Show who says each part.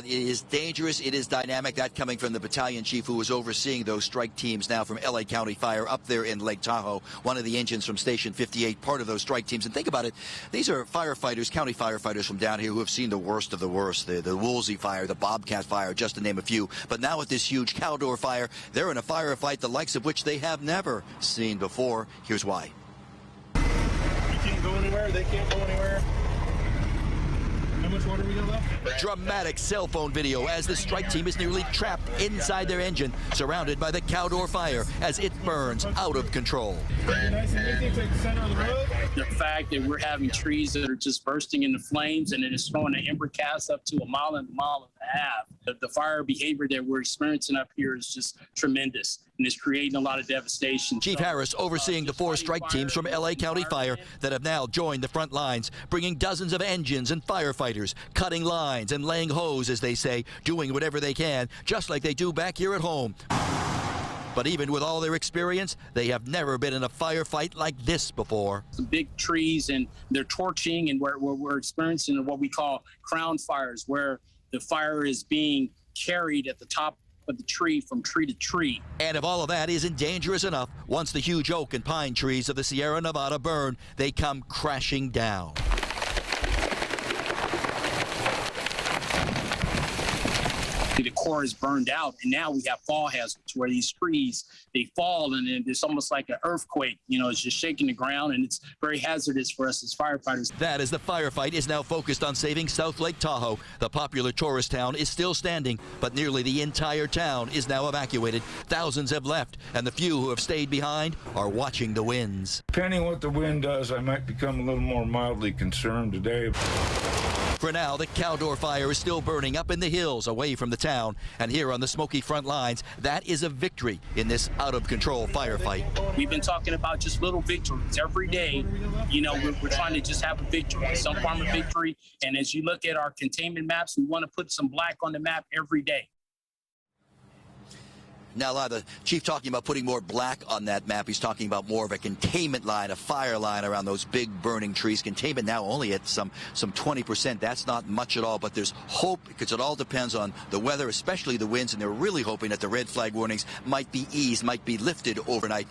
Speaker 1: It is dangerous. It is dynamic. That coming from the battalion chief who was overseeing those strike teams now from LA County Fire up there in Lake Tahoe. One of the engines from Station 58, part of those strike teams. And think about it. These are firefighters, county firefighters from down here who have seen the worst of the worst. The Woolsey fire, the Bobcat fire, just to name a few. But now with this huge Caldor fire, they're in a firefight the likes of which they have never seen before. Here's why.
Speaker 2: You can't go anywhere. They can't go anywhere. How much water we got left?
Speaker 1: Dramatic cell phone video as the strike team is nearly trapped inside their engine, surrounded by the Caldor fire as it burns out of control.
Speaker 2: Nice and easy, take the center of the road.
Speaker 3: The fact that we're having trees that are just bursting into flames and it is throwing an ember cast up to a mile and a half. The fire behavior that we're experiencing up here is just tremendous and it's creating a lot of devastation.
Speaker 1: Chief Harris overseeing the 4 strike teams from LA County Fire that have now joined the front lines, bringing dozens of engines and firefighters, cutting lines and laying hose, as they say, doing whatever they can, just like they do back here at home. But even with all their experience, they have never been in a firefight like this before.
Speaker 3: Some big trees and they're torching, and we're experiencing what we call crown fires, where the fire is being carried at the top of the tree from tree to tree.
Speaker 1: And if all of that isn't dangerous enough, once the huge oak and pine trees of the Sierra Nevada burn, they come crashing down.
Speaker 3: The core is burned out, and now we have fall hazards where these trees, they fall, and it's almost like an earthquake. You know, it's just shaking the ground, and it's very hazardous for us as firefighters.
Speaker 1: That as the firefight is now focused on saving South Lake Tahoe. The popular tourist town is still standing, but nearly the entire town is now evacuated. Thousands have left, and the few who have stayed behind are watching the winds.
Speaker 4: Depending what the wind does, I might become a little more mildly concerned today.
Speaker 1: For now, the Caldor fire is still burning up in the hills away from the town. And here on the smoky front lines, that is a victory in this out-of-control firefight.
Speaker 3: We've been talking about just little victories every day. You know, we're trying to just have a victory, some form of victory. And as you look at our containment maps, we want to put some black on the map every day.
Speaker 1: Now, the chief talking about putting more black on that map. He's talking about more of a containment line, a fire line around those big burning trees. Containment now only at some 20%. That's not much at all, but there's hope because it all depends on the weather, especially the winds, and they're really hoping that the red flag warnings might be eased, might be lifted overnight.